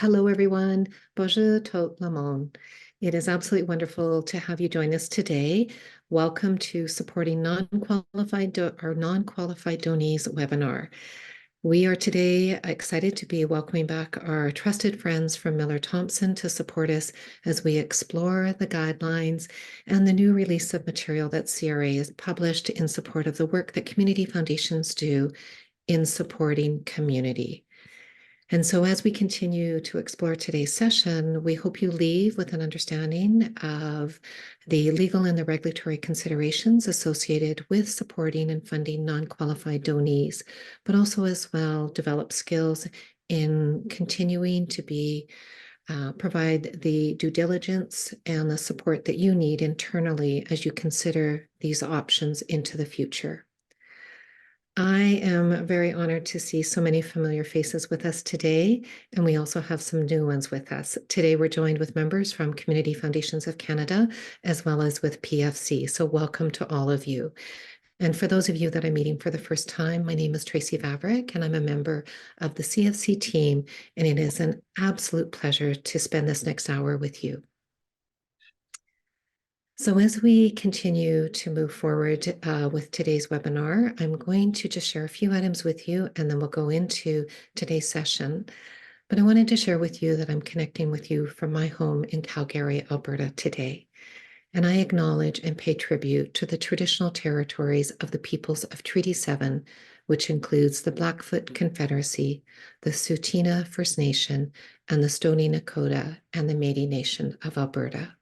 Hello, everyone. Bonjour tout le monde. It is absolutely wonderful to have you join us today. Welcome to Supporting Non-Qualified Non-Qualified webinar. We are today excited to be welcoming back our trusted friends from Miller Thomson to support us as we explore the guidelines and the new release of material that CRA has published in support of the work that community foundations do in supporting community. And so as we continue to explore today's session, we hope you leave with an understanding of the legal and the regulatory considerations associated with supporting and funding non-qualified donees, but also as well develop skills in continuing to provide the due diligence and the support that you need internally as you consider these options into the future. I am very honored to see so many familiar faces with us today, and we also have some new ones with us. Today, we're joined with members from Community Foundations of Canada, as well as with PFC. So welcome to all of you. And for those of you that I'm meeting for the first time, my name is Tracy Vavrick, and I'm a member of the CFC team, and it is an absolute pleasure to spend this next hour with you. So as we continue to move forward with today's webinar, I'm going to just share a few items with you, and then we'll go into today's session. But I wanted to share with you that I'm connecting with you from my home in Calgary, Alberta today. And I acknowledge and pay tribute to the traditional territories of the peoples of Treaty 7, which includes the Blackfoot Confederacy, the Tsuut'ina First Nation, and the Stoney Nakoda and the Métis Nation of Alberta.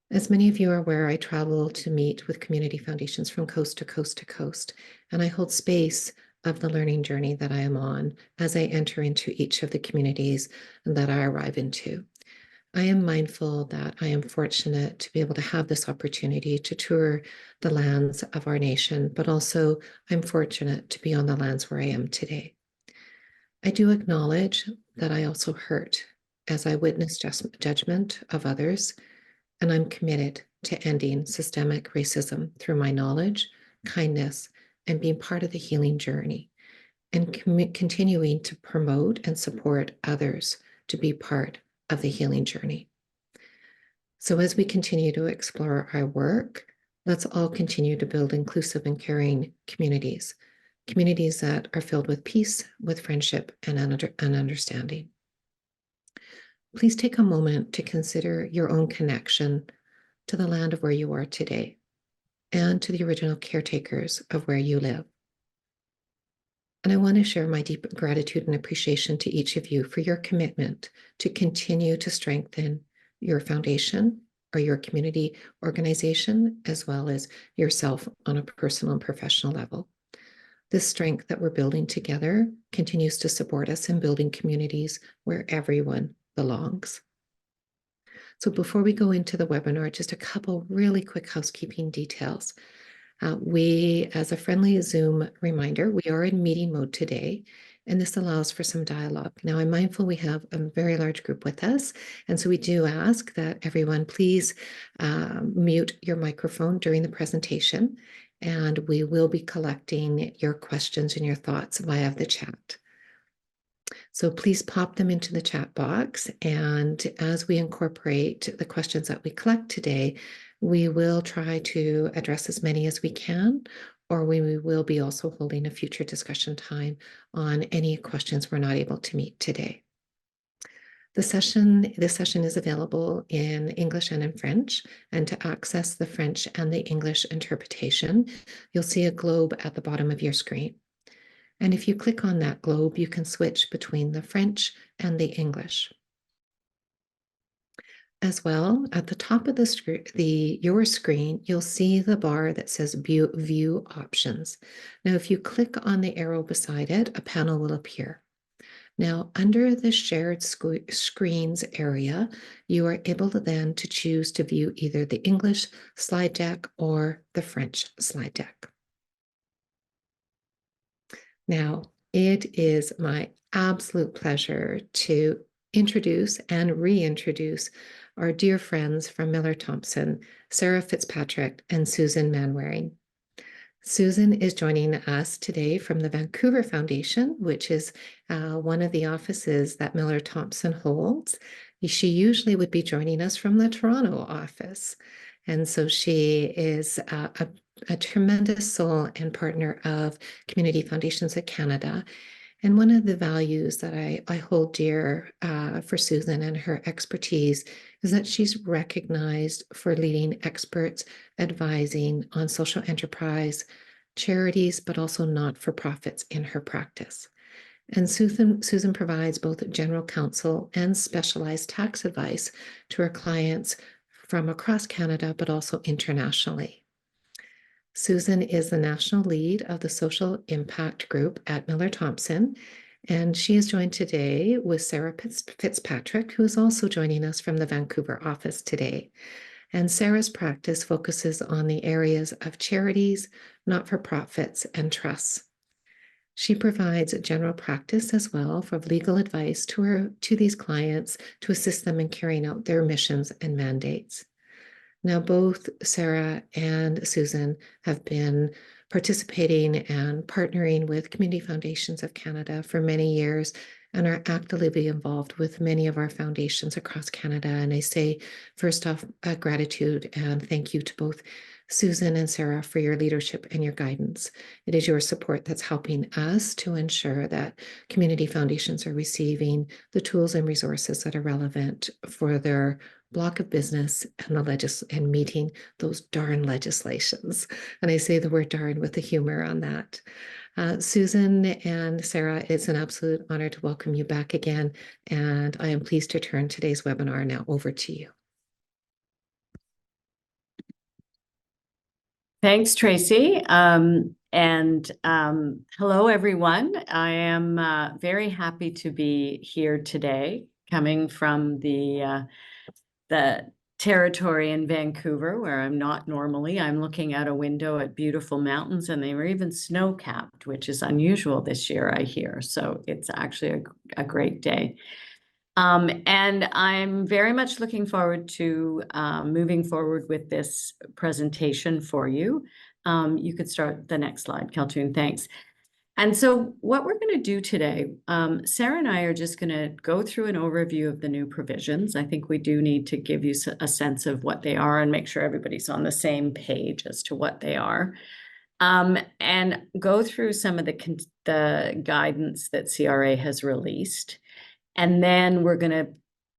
As many of you are aware, I travel to meet with community foundations from coast to coast to coast, and I hold space of the learning journey that I am on as I enter into each of the communities that I arrive into. I am mindful that I am fortunate to be able to have this opportunity to tour the lands of our nation, but also I'm fortunate to be on the lands where I am today. I do acknowledge that I also hurt as I witness judgment of others, and I'm committed to ending systemic racism through my knowledge, kindness, and being part of the healing journey, and continuing to promote and support others to be part of the healing journey. So as we continue to explore our work, let's all continue to build inclusive and caring communities that are filled with peace, with friendship, and understanding. Please take a moment to consider your own connection to the land of where you are today and to the original caretakers of where you live. And I want to share my deep gratitude and appreciation to each of you for your commitment to continue to strengthen your foundation or your community organization, as well as yourself on a personal and professional level. This strength that we're building together continues to support us in building communities where everyone belongs. So before we go into the webinar, just a couple really quick housekeeping details. We, as a friendly Zoom reminder, we are in meeting mode today, and this allows for some dialogue. Now, I'm mindful we have a very large group with us, and so we do ask that everyone please mute your microphone during the presentation, and we will be collecting your questions and your thoughts via the chat. So please pop them into the chat box, and as we incorporate the questions that we collect today, we will try to address as many as we can, or we will be also holding a future discussion time on any questions we're not able to meet today. This session is available in English and in French, and to access the French and the English interpretation, you'll see a globe at the bottom of your screen. And if you click on that globe, you can switch between the French and the English. As well, at the top of your screen, you'll see the bar that says View Options. Now, if you click on the arrow beside it, a panel will appear. Now, under the Shared Screens area, you are able then to choose to view either the English slide deck or the French slide deck. Now, it is my absolute pleasure to introduce and reintroduce our dear friends from Miller Thomson, Sarah Fitzpatrick and Susan Manwaring. Susan is joining us today from the Vancouver Foundation, which is one of the offices that Miller Thomson holds. She usually would be joining us from the Toronto office. And so she is a tremendous soul and partner of Community Foundations of Canada. And one of the values that I hold dear for Susan and her expertise is that she's recognized for leading experts advising on social enterprise, charities, but also not-for-profits in her practice. And Susan provides both general counsel and specialized tax advice to her clients from across Canada, but also internationally. Susan is the national lead of the Social Impact Group at Miller Thomson, and she is joined today with Sarah Fitzpatrick, who is also joining us from the Vancouver office today. And Sarah's practice focuses on the areas of charities, not-for-profits, and trusts. She provides general practice as well for legal advice to these clients to assist them in carrying out their missions and mandates. Now, both Sarah and Susan have been participating and partnering with Community Foundations of Canada for many years and are actively involved with many of our foundations across Canada. And I say, first off, gratitude and thank you to both Susan and Sarah for your leadership and your guidance. It is your support that's helping us to ensure that community foundations are receiving the tools and resources that are relevant for their block of business and meeting those darn legislations. And I say the word darn with the humor on that. Susan and Sarah, it's an absolute honor to welcome you back again. And I am pleased to turn today's webinar now over to you. Thanks, Tracy. Hello, everyone. I am very happy to be here today, coming from the territory in Vancouver, where I'm not normally. I'm looking out a window at beautiful mountains, and they were even snow-capped, which is unusual this year, I hear. So it's actually a great day. And I'm very much looking forward to moving forward with this presentation for you. You could start the next slide, Kaltoon, thanks. And so what we're going to do today, Sarah and I are just going to go through an overview of the new provisions. I think we do need to give you a sense of what they are and make sure everybody's on the same page as to what they are. And go through some of the guidance that CRA has released. And then we're going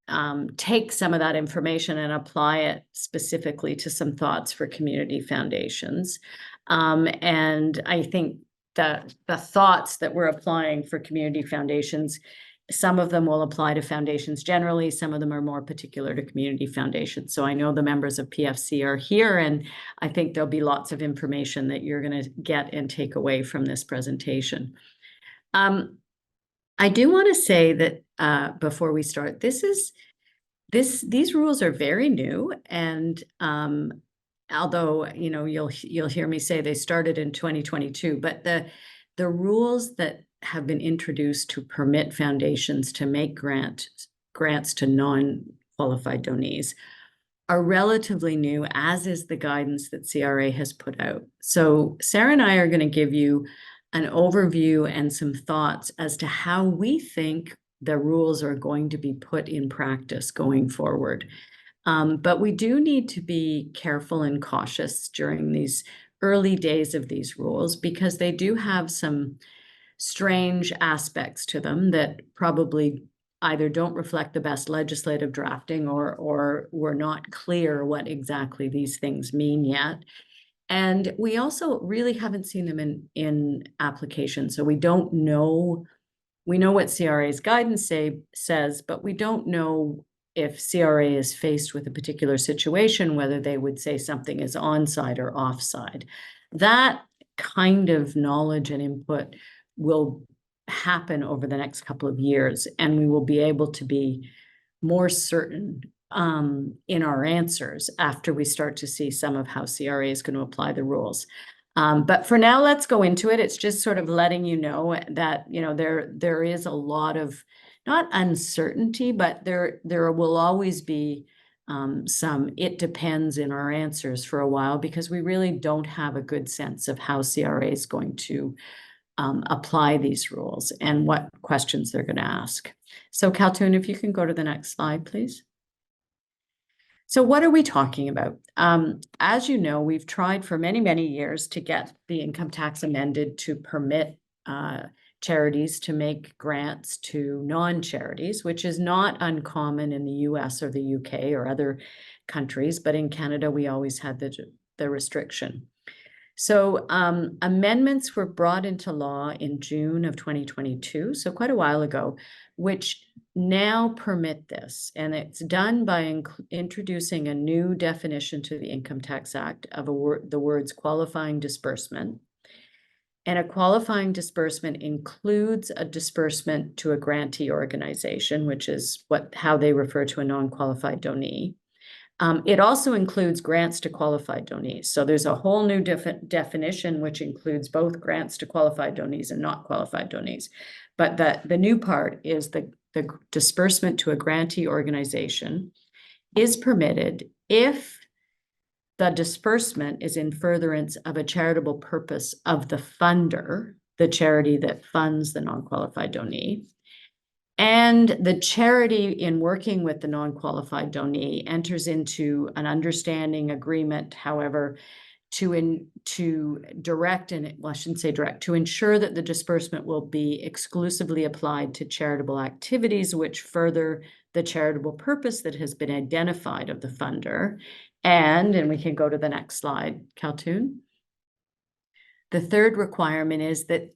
to take some of that information and apply it specifically to some thoughts for community foundations. And I think the thoughts that we're applying for community foundations, some of them will apply to foundations generally, some of them are more particular to community foundations. So I know the members of PFC are here, and I think there'll be lots of information that you're going to get and take away from this presentation. I do want to say that before we start, these rules are very new, and although you'll hear me say they started in 2022, but the rules that have been introduced to permit foundations to make grants to non-qualified donees are relatively new, as is the guidance that CRA has put out. So Sarah and I are going to give you an overview and some thoughts as to how we think the rules are going to be put in practice going forward. But we do need to be careful and cautious during these early days of these rules, because they do have some strange aspects to them that probably either don't reflect the best legislative drafting or we're not clear what exactly these things mean yet. And we also really haven't seen them in application. So we don't know, we know what CRA's guidance says, but we don't know if CRA is faced with a particular situation, whether they would say something is onside or offside. That kind of knowledge and input will happen over the next couple of years, and we will be able to be more certain in our answers after we start to see some of how CRA is going to apply the rules. But for now, let's go into it. It's just sort of letting you know that there is a lot of, not uncertainty, but there will always be some "it depends" in our answers for a while, because we really don't have a good sense of how CRA is going to apply these rules and what questions they're going to ask. So Kaltun, if you can go to the next slide, please. So what are we talking about? As you know, we've tried for many, many years to get the income tax amended to permit charities to make grants to non-charities, which is not uncommon in the US or the UK or other countries, but in Canada, we always had the restriction. So amendments were brought into law in June of 2022, so quite a while ago, which now permit this. And it's done by introducing a new definition to the Income Tax Act of the words qualifying disbursement. And a qualifying disbursement includes a disbursement to a grantee organization, which is how they refer to a non-qualified donee. It also includes grants to qualified donees. So there's a whole new definition, which includes both grants to qualified donees and not qualified donees. But the new part is the disbursement to a grantee organization is permitted if the disbursement is in furtherance of a charitable purpose of the funder, the charity that funds the non-qualified donee. And the charity, in working with the non-qualified donee, enters into an understanding agreement, however, to direct, and well, I shouldn't say direct, to ensure that the disbursement will be exclusively applied to charitable activities which further the charitable purpose that has been identified of the funder. And we can go to the next slide, Kaltun. The third requirement is that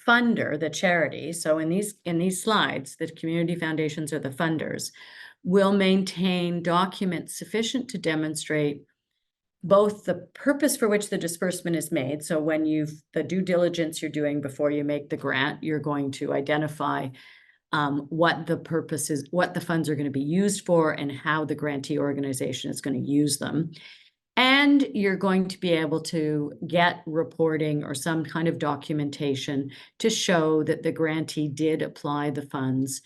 funder, the charity, so in these slides, the community foundations are the funders, will maintain documents sufficient to demonstrate both the purpose for which the disbursement is made. So when the due diligence you're doing before you make the grant, you're going to identify what the purpose is, what the funds are going to be used for, and how the grantee organization is going to use them. And you're going to be able to get reporting or some kind of documentation to show that the grantee did apply the funds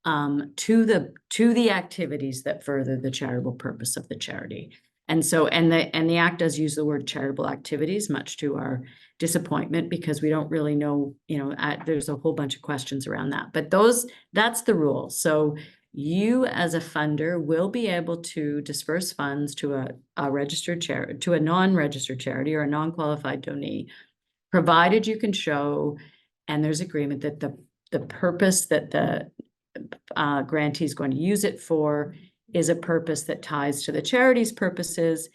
to the activities that further the charitable purpose of the charity. And so, and the Act does use the word charitable activities, much to our disappointment, because we don't really know, there's a whole bunch of questions around that. But that's the rule. So you as a funder will be able to disperse funds to a registered charity, to a non-registered charity or a non-qualified donee, provided you can show, and there's agreement, that the purpose that the grantee is going to use it for is a purpose that ties to the charity's purposes,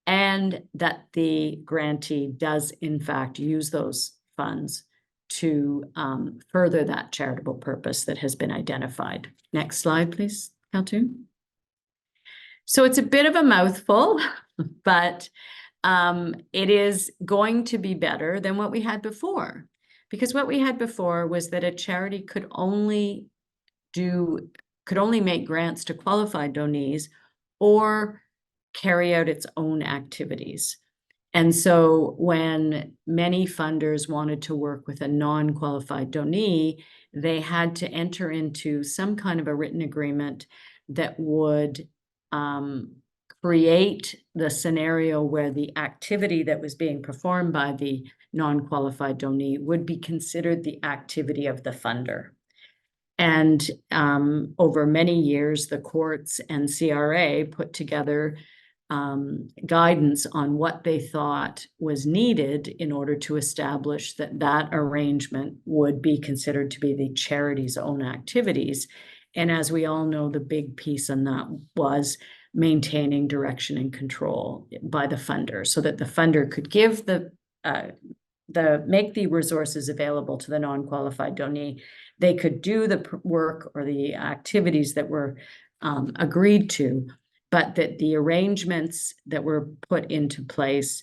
and that the grantee does in fact use those funds to further that charitable purpose that has been identified. Next slide, please, Kaltun. So it's a bit of a mouthful, but it is going to be better than what we had before. Because what we had before was that a charity could only make grants to qualified donees or carry out its own activities. And so when many funders wanted to work with a non-qualified donee, they had to enter into some kind of a written agreement that would create the scenario where the activity that was being performed by the non-qualified donee would be considered the activity of the funder. And over many years, the courts and CRA put together guidance on what they thought was needed in order to establish that arrangement would be considered to be the charity's own activities. And as we all know, the big piece on that was maintaining direction and control by the funder, so that the funder could give make the resources available to the non-qualified donee. They could do the work or the activities that were agreed to, but that the arrangements that were put into place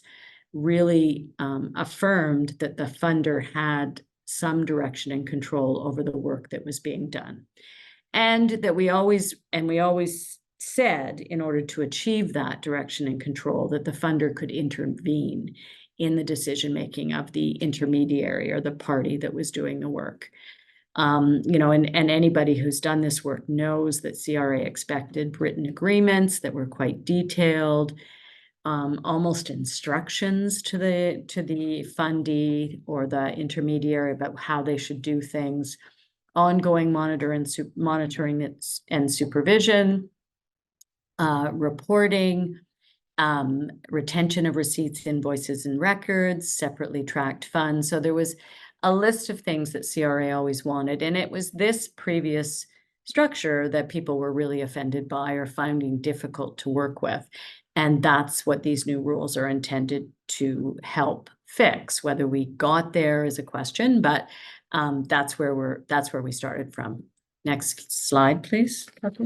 really affirmed that the funder had some direction and control over the work that was being done. And that we always said, in order to achieve that direction and control, that the funder could intervene in the decision-making of the intermediary or the party that was doing the work. You know, and anybody who's done this work knows that CRA expected written agreements that were quite detailed, almost instructions to the fundee or the intermediary about how they should do things, ongoing monitoring and supervision, reporting, retention of receipts, invoices, and records, separately tracked funds. So there was a list of things that CRA always wanted, and it was this previous structure that people were really offended by or finding difficult to work with. And that's what these new rules are intended to help fix. Whether we got there is a question, but that's where we started from. Next slide, please. Okay.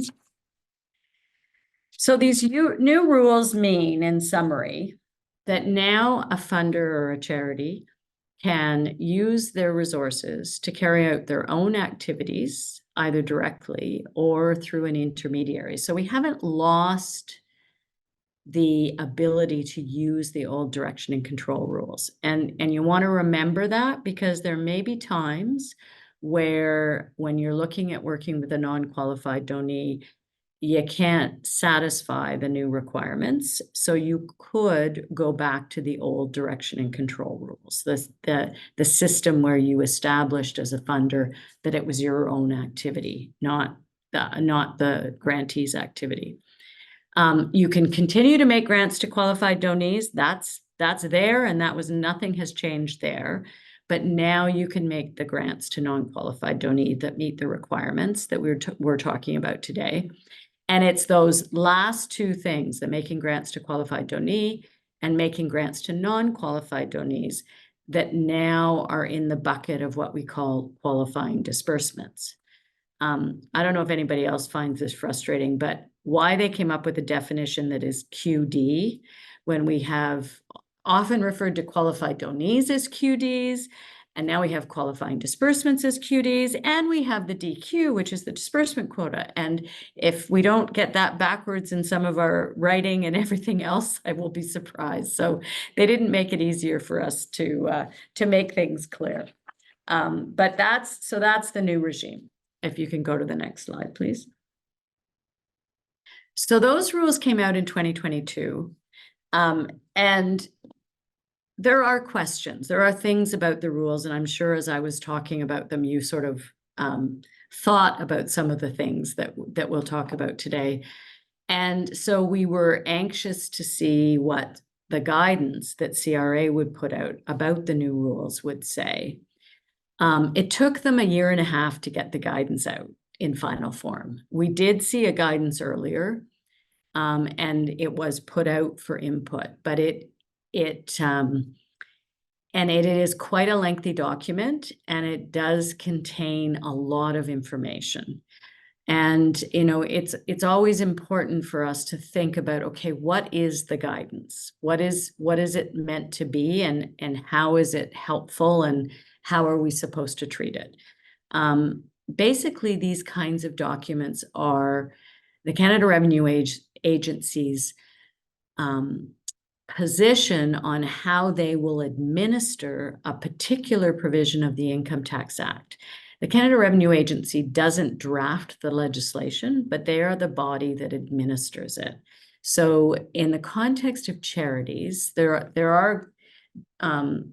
So these new rules mean, in summary, that now a funder or a charity can use their resources to carry out their own activities, either directly or through an intermediary. So we haven't lost the ability to use the old direction and control rules. And you want to remember that, because there may be times where, when you're looking at working with a non-qualified donee, you can't satisfy the new requirements. So you could go back to the old direction and control rules, the system where you established as a funder that it was your own activity, not the grantee's activity. You can continue to make grants to qualified donees. That's there, and nothing has changed there. But now you can make the grants to non-qualified donee that meet the requirements that we're talking about today. And it's those last two things, the making grants to qualified donee and making grants to non-qualified donees, that now are in the bucket of what we call qualifying disbursements. I don't know if anybody else finds this frustrating, but why they came up with a definition that is QD, when we have often referred to qualified donees as QDs, and now we have qualifying disbursements as QDs, and we have the DQ, which is the disbursement quota. And if we don't get that backwards in some of our writing and everything else, I will be surprised. So they didn't make it easier for us to make things clear. But that's the new regime. If you can go to the next slide, please. So those rules came out in 2022. And there are questions. There are things about the rules, and I'm sure as I was talking about them, you sort of thought about some of the things that we'll talk about today. And so we were anxious to see what the guidance that CRA would put out about the new rules would say. It took them 1.5 years to get the guidance out in final form. We did see a guidance earlier, and it was put out for input, but it is quite a lengthy document, and it does contain a lot of information. And, you know, it's always important for us to think about, okay, what is the guidance? What is it meant to be, and how is it helpful, and how are we supposed to treat it? Basically, these kinds of documents are the Canada Revenue Agency's position on how they will administer a particular provision of the Income Tax Act. The Canada Revenue Agency doesn't draft the legislation, but they are the body that administers it. So in the context of charities, there are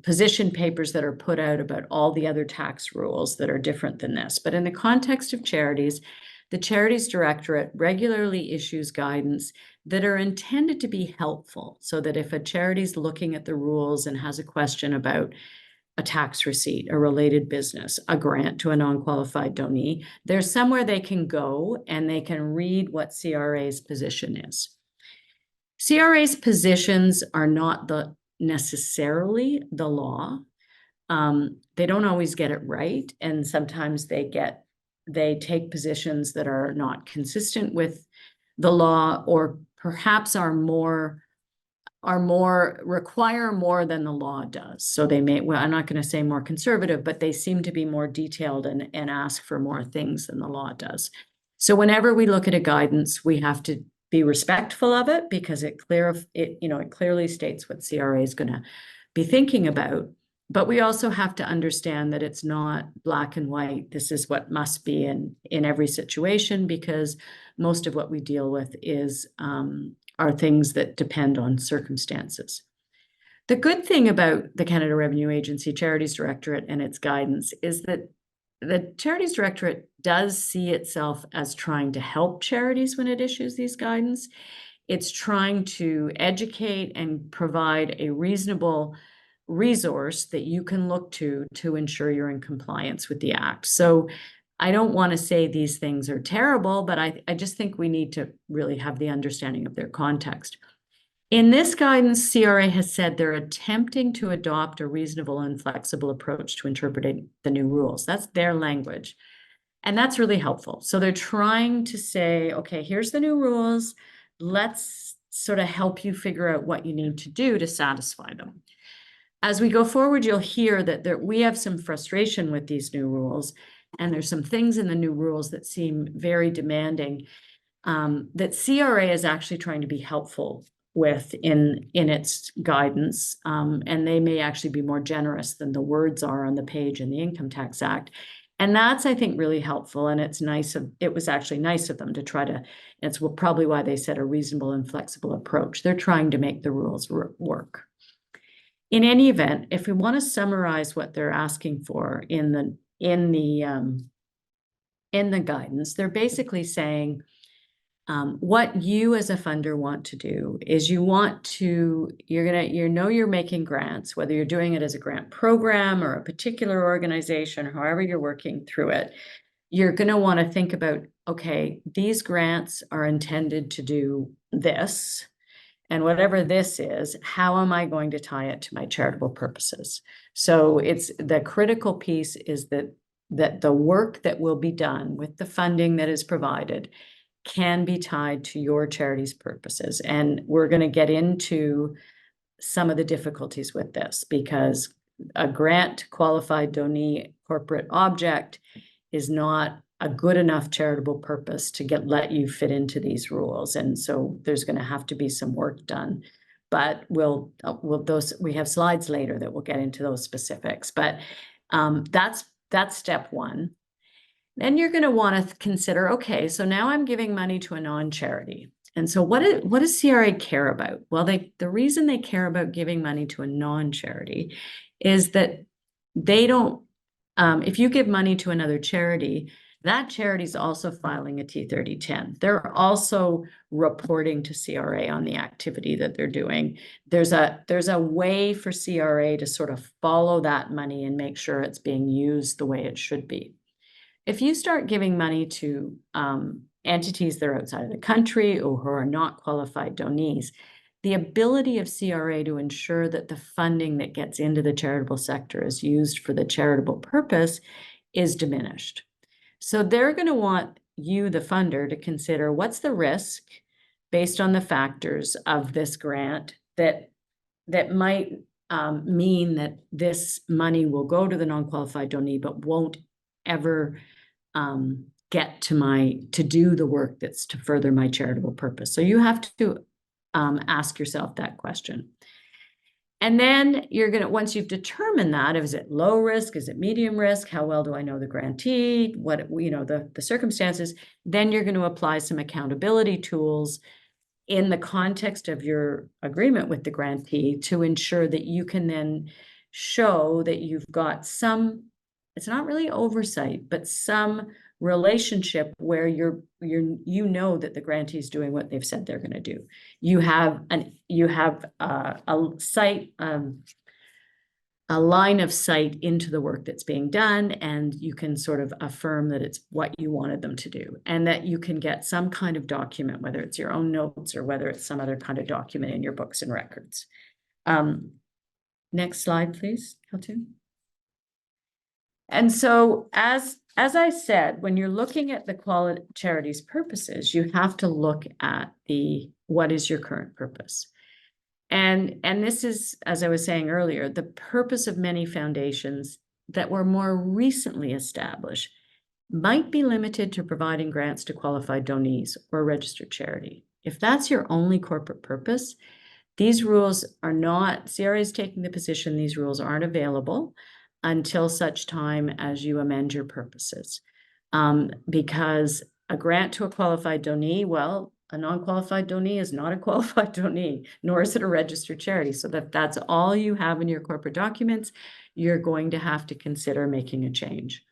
position papers that are put out about all the other tax rules that are different than this. But in the context of charities, the Charities Directorate regularly issues guidance that are intended to be helpful, so that if a charity is looking at the rules and has a question about a tax receipt, a related business, a grant to a non-qualified donee, there's somewhere they can go and they can read what CRA's position is. CRA's positions are not necessarily the law. They don't always get it right, and sometimes they take positions that are not consistent with the law, or perhaps require more than the law does. So they may, well, I'm not going to say more conservative, but they seem to be more detailed and ask for more things than the law does. So whenever we look at a guidance, we have to be respectful of it, because it clearly states what CRA is going to be thinking about. But we also have to understand that it's not black and white. This is what must be in every situation, because most of what we deal with are things that depend on circumstances. The good thing about the Canada Revenue Agency Charities Directorate and its guidance is that the Charities Directorate does see itself as trying to help charities when it issues these guidance. It's trying to educate and provide a reasonable resource that you can look to ensure you're in compliance with the Act. So I don't want to say these things are terrible, but I just think we need to really have the understanding of their context. In this guidance, CRA has said they're attempting to adopt a reasonable and flexible approach to interpreting the new rules. That's their language. And that's really helpful. So they're trying to say, okay, here's the new rules. Let's sort of help you figure out what you need to do to satisfy them. As we go forward, you'll hear that we have some frustration with these new rules, and there's some things in the new rules that seem very demanding, that CRA is actually trying to be helpful with in its guidance, and they may actually be more generous than the words are on the page in the Income Tax Act. And that's, I think, really helpful. And it was actually nice of them to try to, it's probably why they said a reasonable and flexible approach. They're trying to make the rules work. In any event, if we want to summarize what they're asking for in the guidance, they're basically saying, what you as a funder want to do is you're making grants, whether you're doing it as a grant program or a particular organization, or however you're working through it. You're going to want to think about, okay, these grants are intended to do this, and whatever this is, how am I going to tie it to my charitable purposes? So it's the critical piece is that the work that will be done with the funding that is provided can be tied to your charity's purposes. And we're going to get into some of the difficulties with this, because a grant qualified donee corporate object is not a good enough charitable purpose to let you fit into these rules. And so there's going to have to be some work done. But we have slides later that will get into those specifics. But that's step one. Then you're going to want to consider, okay, so now I'm giving money to a non-charity. And so what does CRA care about? Well, the reason they care about giving money to a non-charity is that they don't, if you give money to another charity, that charity is also filing a T3010. They're also reporting to CRA on the activity that they're doing. There's a way for CRA to sort of follow that money and make sure it's being used the way it should be. If you start giving money to entities that are outside of the country or who are not qualified donees, the ability of CRA to ensure that the funding that gets into the charitable sector is used for the charitable purpose is diminished. So they're going to want you, the funder, to consider what's the risk based on the factors of this grant that might mean that this money will go to the non-qualified donee but won't ever get to do the work that's to further my charitable purpose. So you have to ask yourself that question. And then once you've determined that, is it low risk? Is it medium risk? How well do I know the grantee? What, the circumstances? Then you're going to apply some accountability tools in the context of your agreement with the grantee to ensure that you can then show that you've got some, it's not really oversight, but some relationship where you know that the grantee is doing what they've said they're going to do. You have a line of sight into the work that's being done, and you can sort of affirm that it's what you wanted them to do, and that you can get some kind of document, whether it's your own notes or whether it's some other kind of document in your books and records. Next slide, please, Kelton. And so as I said, when you're looking at the quality charity's purposes, you have to look at what is your current purpose. And this is, as I was saying earlier, the purpose of many foundations that were more recently established might be limited to providing grants to qualified donees or registered charity. If that's your only corporate purpose, These rules are not, CRA is taking the position these rules aren't available until such time as you amend your purposes. Because a grant to a qualified donee, well, a non-qualified donee is not a qualified donee, nor is it a registered charity. So that's all you have in your corporate documents, you're going to have to consider making a change.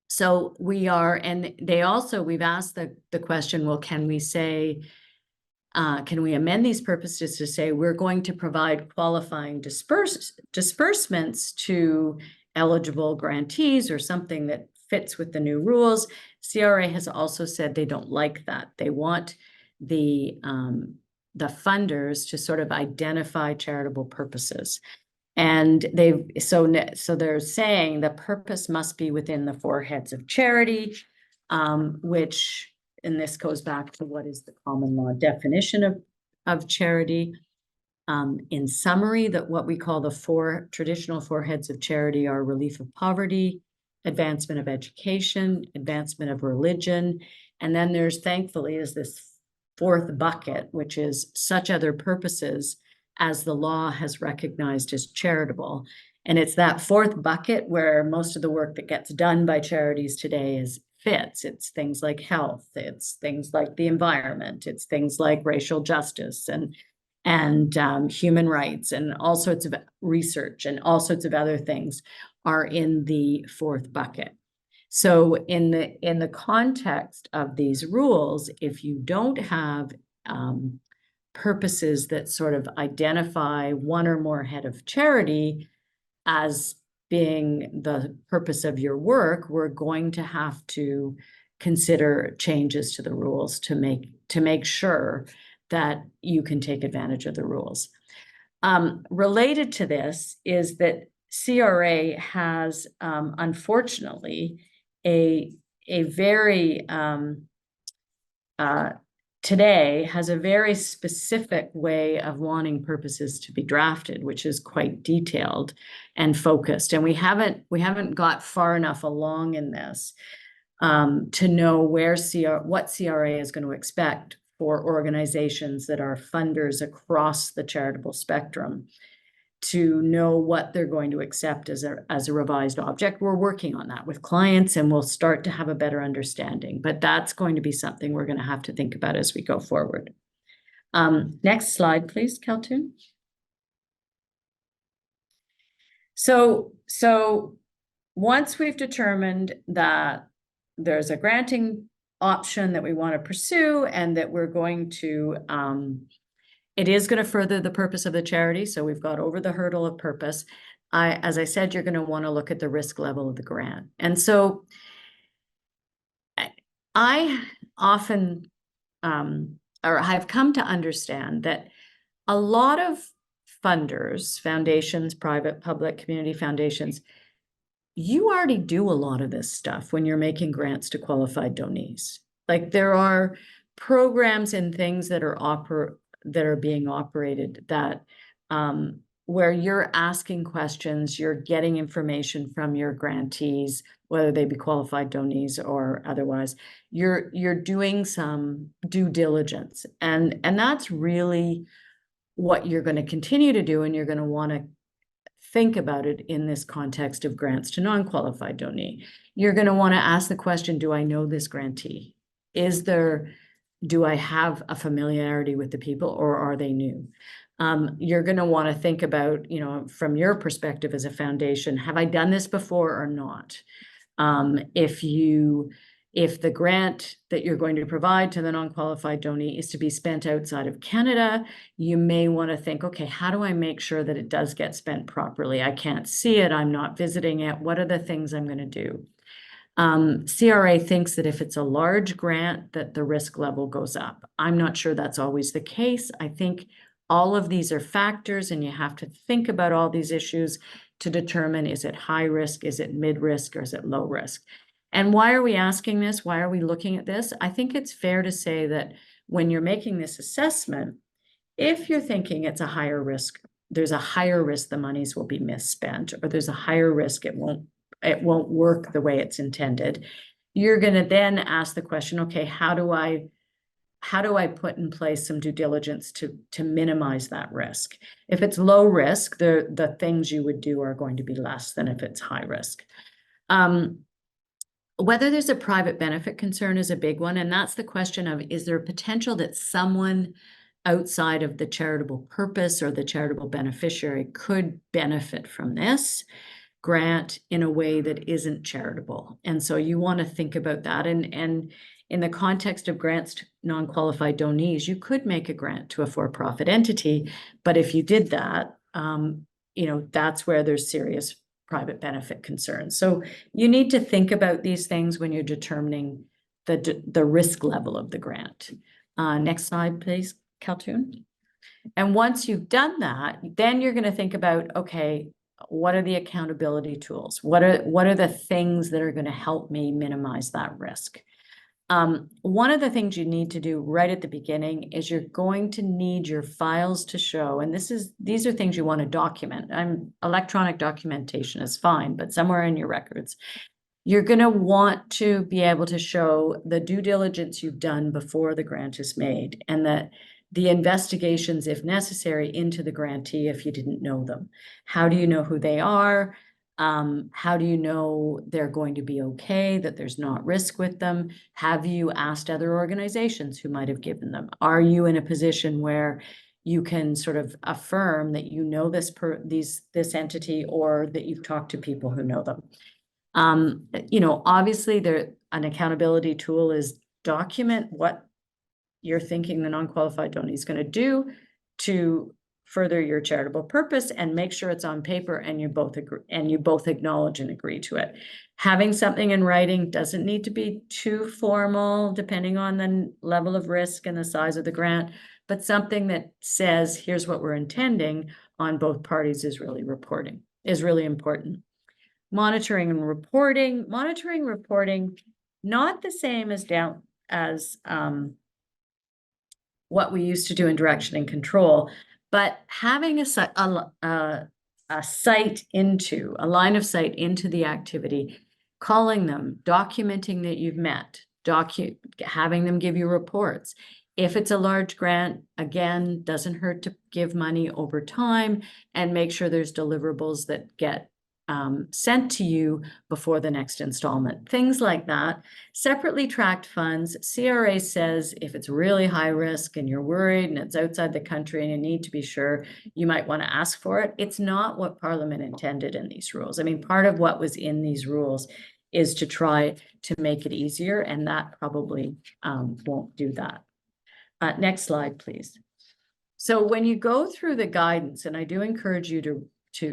So we are, and they also, we've asked the question, well, can we say, can we amend these purposes to say we're going to provide qualifying disbursements to eligible grantees or something that fits with the new rules? CRA has also said they don't like that. They want the funders to sort of identify charitable purposes. And so they're saying the purpose must be within the four heads of charity, which, and this goes back to what is the common law definition of charity. In summary, that what we call the traditional four heads of charity are relief of poverty, advancement of education, advancement of religion, and then there's, thankfully, is this fourth bucket, which is such other purposes as the law has recognized as charitable. And it's that fourth bucket where most of the work that gets done by charities today fits. It's things like health, it's things like the environment, it's things like racial justice and human rights, and all sorts of research and all sorts of other things are in the fourth bucket. So in the context of these rules, if you don't have purposes that sort of identify one or more head of charity as being the purpose of your work, we're going to have to consider changes to the rules to make sure that you can take advantage of the rules. Related to this is that CRA has, unfortunately, a very today has a very specific way of wanting purposes to be drafted, which is quite detailed and focused. And we haven't got far enough along in this to know what CRA is going to expect for organizations that are funders across the charitable spectrum, to know what they're going to accept as a revised object. We're working on that with clients, and we'll start to have a better understanding, but that's going to be something we're going to have to think about as we go forward. Next slide, please, Kaltun. So once we've determined that there's a granting option that we want to pursue, and that we're going to it is going to further the purpose of the charity. So we've got over the hurdle of purpose. As I said, you're going to want to look at the risk level of the grant. And so I often, or I've come to understand that a lot of funders, foundations, private, public, community foundations, you already do a lot of this stuff when you're making grants to qualified donees. Like, there are programs and things that are being operated that where you're asking questions, you're getting information from your grantees, whether they be qualified donees or otherwise. You're doing some due diligence, and that's really what you're going to continue to do, and you're going to want to think about it in this context of grants to non-qualified donee. You're going to want to ask the question, do I know this grantee? Do I have a familiarity with the people, or are they new? You're going to want to think about, from your perspective as a foundation, have I done this before or not? If the grant that you're going to provide to the non-qualified donee is to be spent outside of Canada, you may want to think, okay, how do I make sure that it does get spent properly? I can't see it, I'm not visiting it. What are the things I'm going to do? CRA thinks that if it's a large grant, that the risk level goes up. I'm not sure that's always the case. I think all of these are factors, and you have to think about all these issues to determine, is it high risk, is it mid risk, or is it low risk? And why are we asking this? Why are we looking at this? I think it's fair to say that when you're making this assessment, if you're thinking it's a higher risk, there's a higher risk the monies will be misspent, or there's a higher risk it won't work the way it's intended, you're going to then ask the question, okay, how do I how do I put in place some due diligence to minimize that risk? If it's low risk, the things you would do are going to be less than if it's high risk. Whether there's a private benefit concern is a big one, and that's the question of, is there a potential that someone outside of the charitable purpose or the charitable beneficiary could benefit from this grant in a way that isn't charitable? And so you want to think about that. And in the context of grants to non-qualified donees, you could make a grant to a for-profit entity, but if you did that, that's where there's serious private benefit concerns. So you need to think about these things when you're determining the risk level of the grant. Next slide, please, Kaltun. And once you've done that, then you're going to think about, okay, what are the accountability tools? What are the things that are going to help me minimize that risk? One of the things you need to do right at the beginning is you're going to need your files to show, and these are things you want to document. Electronic documentation is fine, but somewhere in your records, you're going to want to be able to show the due diligence you've done before the grant is made, and that the investigations, if necessary, into the grantee if you didn't know them. How do you know who they are? How do you know they're going to be okay, that there's not risk with them? Have you asked other organizations who might have given them? Are you in a position where you can sort of affirm that you know this entity, or that you've talked to people who know them? Obviously an accountability tool is document what you're thinking the non-qualified donee is going to do to further your charitable purpose, and make sure it's on paper and you both agree, and you both acknowledge and agree to it. Having something in writing doesn't need to be too formal, depending on the level of risk and the size of the grant, but something that says, here's what we're intending on both parties is really important. Monitoring and reporting, not the same as what we used to do in direction and control, but having a line of sight into the activity, calling them, documenting that you've met, having them give you reports. If it's a large grant, again, doesn't hurt to give money over time and make sure there's deliverables that get sent to you before the next installment. Things like that. Separately tracked funds. CRA says if it's really high risk and you're worried and it's outside the country and you need to be sure, you might want to ask for it. It's not what Parliament intended in these rules. I mean, part of what was in these rules is to try to make it easier, and that probably won't do that. Next slide, please. So when you go through the guidance, and I do encourage you to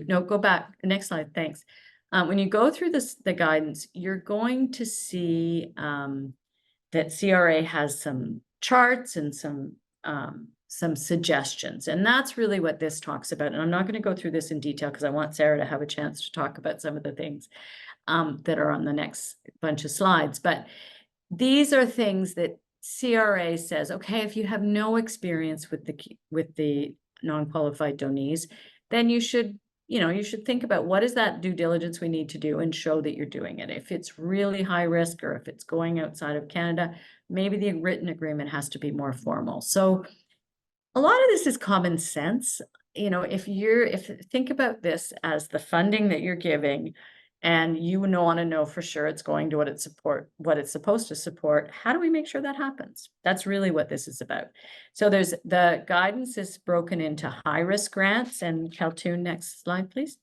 go back, next slide, thanks. When you go through the guidance, you're going to see that CRA has some charts and some suggestions, and that's really what this talks about. And I'm not going to go through this in detail because I want Sarah to have a chance to talk about some of the things that are on the next bunch of slides. But these are things that CRA says, okay, if you have no experience with the non-qualified donees, then you should think about what is that due diligence we need to do and show that you're doing it. If it's really high risk, or if it's going outside of Canada, maybe the written agreement has to be more formal. So a lot of this is common sense. Think about this as the funding that you're giving, and you want to know for sure it's going to what it's supposed to support. How do we make sure that happens? That's really what this is about. So the guidance is broken into high risk grants, and Kaltun, next slide, please.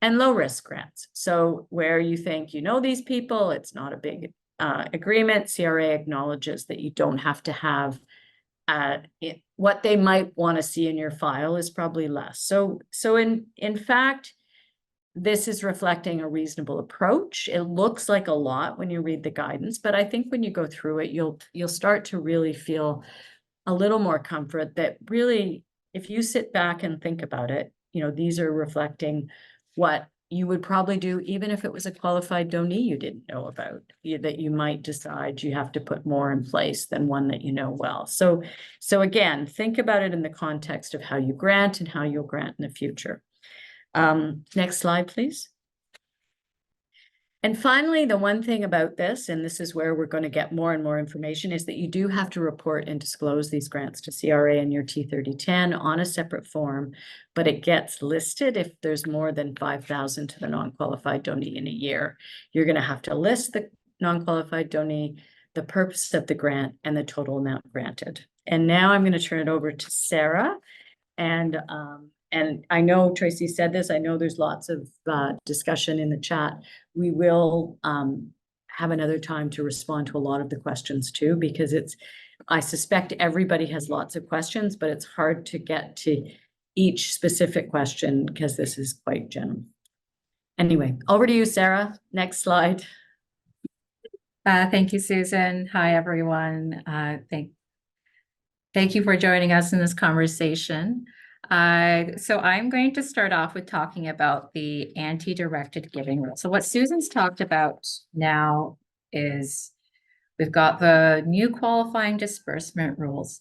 And low risk grants. So where you think these people, it's not a big agreement, CRA acknowledges that you don't have to have what they might want to see in your file is probably less. So in fact, this is reflecting a reasonable approach. It looks like a lot when you read the guidance, but I think when you go through it, you'll start to really feel a little more comfort that really, if you sit back and think about it, these are reflecting what you would probably do even if it was a qualified donee you didn't know about, that you might decide you have to put more in place than one that you know well. So again, think about it in the context of how you grant and how you'll grant in the future. Next slide, please. And finally, the one thing about this, and this is where we're going to get more and more information, is that you do have to report and disclose these grants to CRA and your T3010 on a separate form, but it gets listed if there's more than 5,000 to the non-qualified donee in a year. You're going to have to list the non-qualified donee, the purpose of the grant, and the total amount granted. And now I'm going to turn it over to Sarah. And I know Tracy said this, I know there's lots of discussion in the chat. We will have another time to respond to a lot of the questions too, because I suspect everybody has lots of questions, but it's hard to get to each specific question because this is quite general. Anyway, over to you, Sarah. Next slide. Thank you, Susan. Hi, everyone. Thank you for joining us in this conversation. So I'm going to start off with talking about the anti-directed giving rule. So what Susan's talked about now is we've got the new qualifying disbursement rules,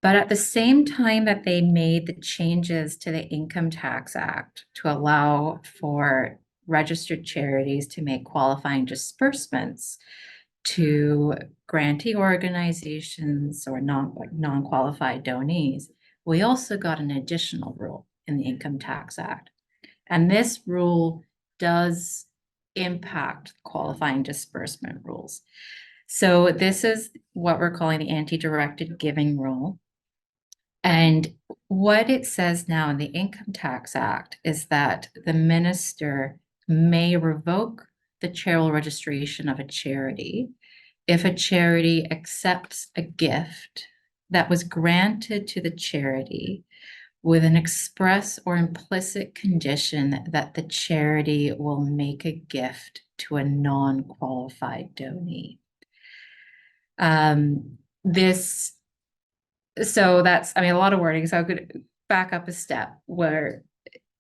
but at the same time that they made the changes to the Income Tax Act to allow for registered charities to make qualifying disbursements to grantee organizations or non-qualified donees, we also got an additional rule in the Income Tax Act. And this rule does impact qualifying disbursement rules. So this is what we're calling the anti-directed giving rule. And what it says now in the Income Tax Act is that the minister may revoke the charitable registration of a charity if a charity accepts a gift that was granted to the charity with an express or implicit condition that the charity will make a gift to a non-qualified donee. So that's, a lot of wording. So I could back up a step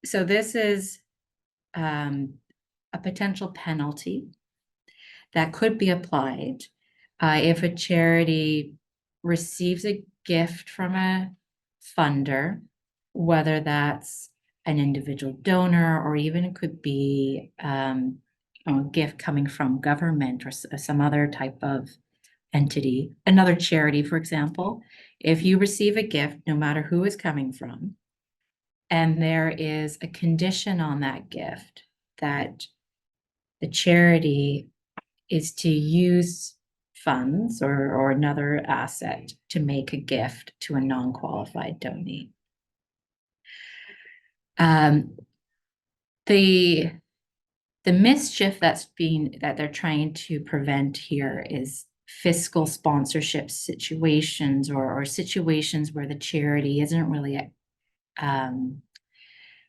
so this is a potential penalty that could be applied if a charity receives a gift from a funder, whether that's an individual donor or even it could be a gift coming from government or some other type of entity, another charity, for example. If you receive a gift, no matter who it's coming from, and there is a condition on that gift that the charity is to use funds or another asset to make a gift to a non-qualified donee. The mischief that they're trying to prevent here is fiscal sponsorship situations or situations where the charity isn't really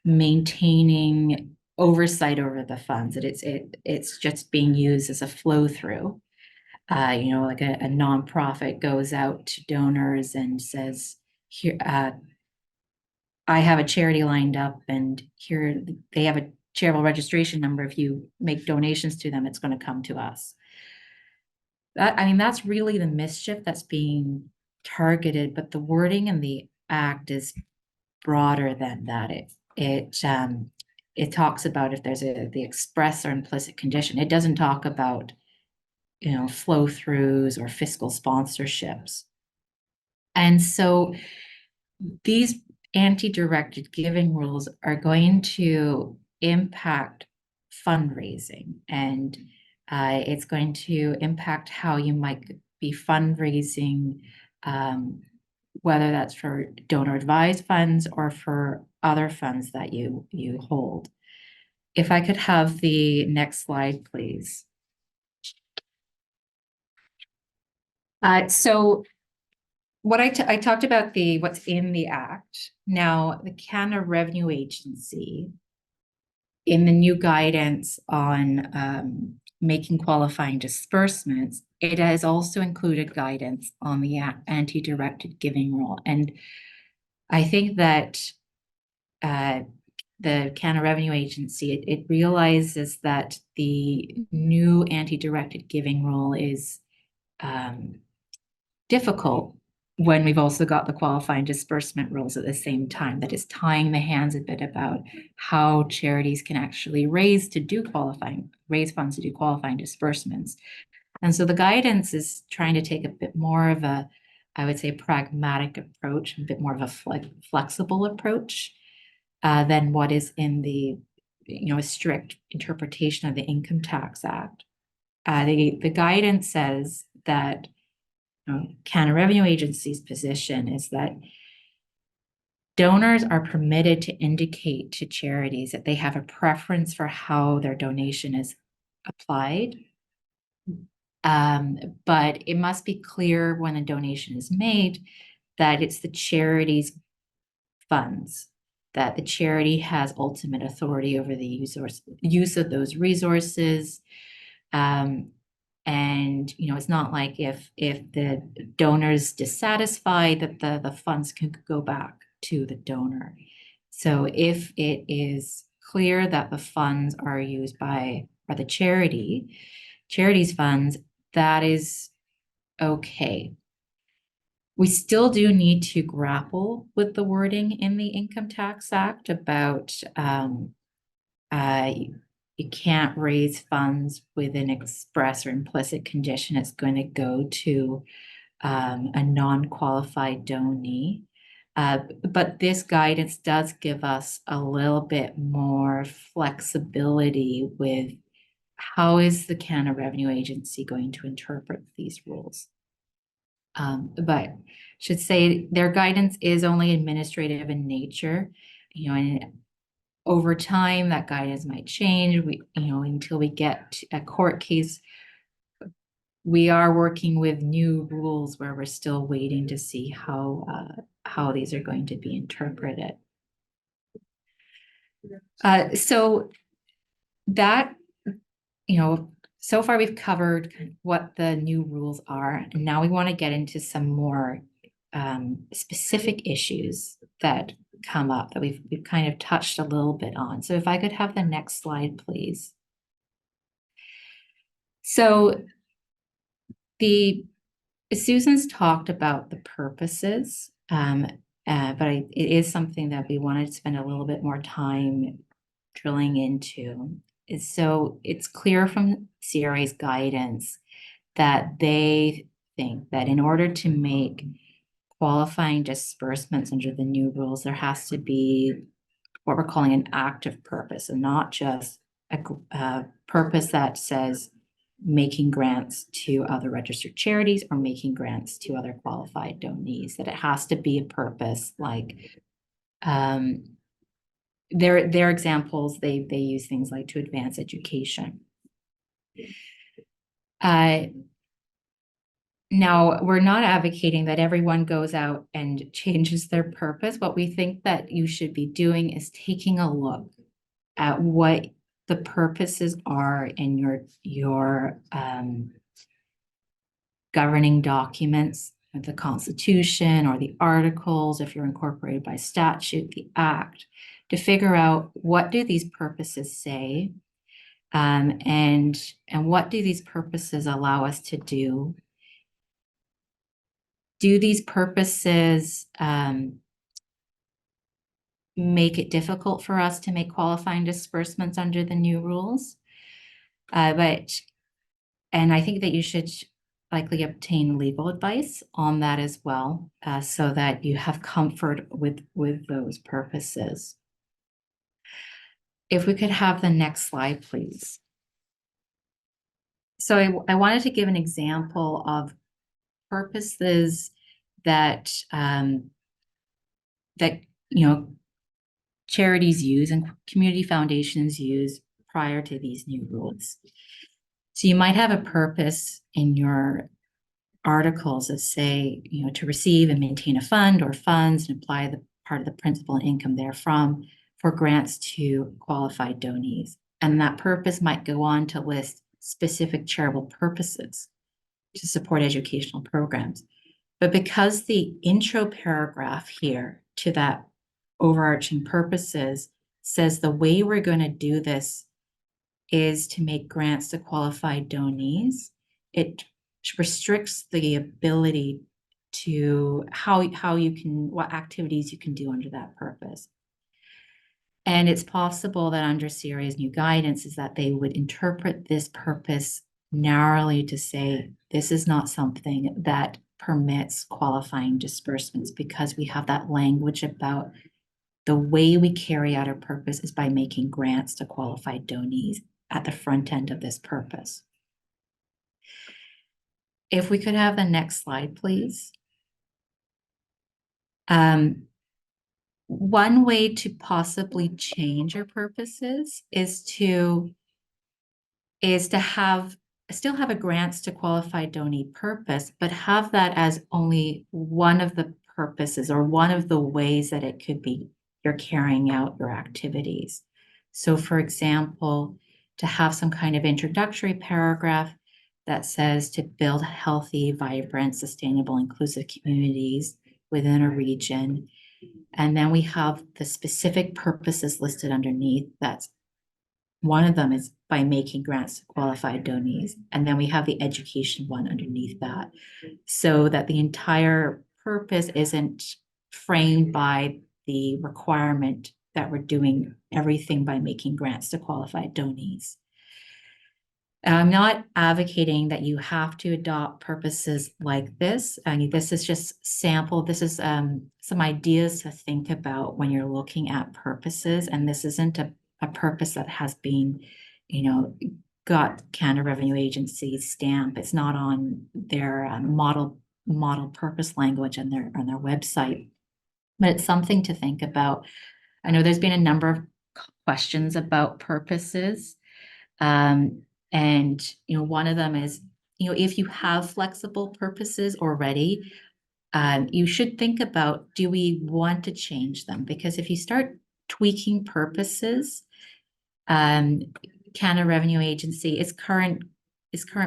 maintaining oversight over the funds, that it's just being used as a flow through. Like a nonprofit goes out to donors and says, here, I have a charity lined up and here they have a charitable registration number. If you make donations to them, it's going to come to us. That's really the mischief that's being targeted, but the wording in the act is broader than that. It talks about if there's the express or implicit condition. It doesn't talk about, flow throughs or fiscal sponsorships. And so these anti-directed giving rules are going to impact fundraising, and it's going to impact how you might be fundraising, whether that's for donor advised funds or for other funds that you hold. If I could have the next slide, please. So what I talked about what's in the act. Now, the Canada Revenue Agency, in the new guidance on making qualifying disbursements, it has also included guidance on the anti-directed giving rule. And I think that the Canada Revenue Agency, it realizes that the new anti-directed giving rule is difficult when we've also got the qualifying disbursement rules at the same time, that is tying the hands a bit about how charities can actually raise funds to do qualifying disbursements. And so the guidance is trying to take a bit more of a, I would say, pragmatic approach, a bit more of a flexible approach than what is in the, a strict interpretation of the Income Tax Act. The guidance says that Canada Revenue Agency's position is that donors are permitted to indicate to charities that they have a preference for how their donation is applied. But it must be clear when a donation is made that it's the charity's funds, that the charity has ultimate authority over the use of those resources. And it's not like if the donor's dissatisfied, that the funds can go back to the donor. So if it is clear that the funds are used by the charity's funds, that is okay. We still do need to grapple with the wording in the Income Tax Act about you can't raise funds with an express or implicit condition it's going to go to a non-qualified donee. But this guidance does give us a little bit more flexibility with how is the Canada Revenue Agency going to interpret these rules. But should say their guidance is only administrative in nature, and over time that guidance might change. Until we get to a court case, we are working with new rules where we're still waiting to see how these are going to be interpreted. So that, so far we've covered what the new rules are, and now we want to get into some more specific issues that come up that we've kind of touched a little bit on. So if I could have the next slide, please. So Susan's talked about the purposes, but it is something that we wanted to spend a little bit more time drilling into. So it's clear from CRA's guidance that they think that in order to make qualifying disbursements under the new rules, there has to be what we're calling an active purpose, and not just a purpose that says making grants to other registered charities or making grants to other qualified donees, that it has to be a purpose like their examples, they use things like to advance education. Now, we're not advocating that everyone goes out and changes their purpose. What we think that you should be doing is taking a look at what the purposes are in your governing documents, the Constitution or the articles, if you're incorporated by statute, the Act, to figure out what do these purposes say, and what do these purposes allow us to do. Do these purposes make it difficult for us to make qualifying disbursements under the new rules? And I think that you should likely obtain legal advice on that as well, so that you have comfort with those purposes. If we could have the next slide, please. So I wanted to give an example of purposes that charities use and community foundations use prior to these new rules. So you might have a purpose in your articles that say, to receive and maintain a fund or funds and apply the part of the principal and income therefrom for grants to qualified donees. And that purpose might go on to list specific charitable purposes to support educational programs. But because the intro paragraph here to that overarching purposes says the way we're going to do this is to make grants to qualified donees, it restricts the ability to how you can, what activities you can do under that purpose. And it's possible that under CRA's new guidance is that they would interpret this purpose narrowly to say, this is not something that permits qualifying disbursements, because we have that language about the way we carry out our purpose is by making grants to qualified donees at the front end of this purpose. If we could have the next slide, please. One way to possibly change your purposes is to have still have a grants to qualified donee purpose, but have that as only one of the purposes or one of the ways that it could be you're carrying out your activities. So for example, to have some kind of introductory paragraph that says to build healthy, vibrant, sustainable, inclusive communities within a region. And then we have the specific purposes listed underneath. That's one of them is by making grants to qualified donees. And then we have the education one underneath that, so that the entire purpose isn't framed by the requirement that we're doing everything by making grants to qualified donees. I'm not advocating that you have to adopt purposes like this. I mean, this is just sample. This is some ideas to think about when you're looking at purposes. And this isn't a purpose that has been, got Canada Revenue Agency stamp. It's not on their model purpose language on their website. But it's something to think about. I know there's been a number of questions about purposes. And, one of them is, if you have flexible purposes already, you should think about, do we want to change them? Because if you start tweaking purposes, Canada Revenue Agency, its current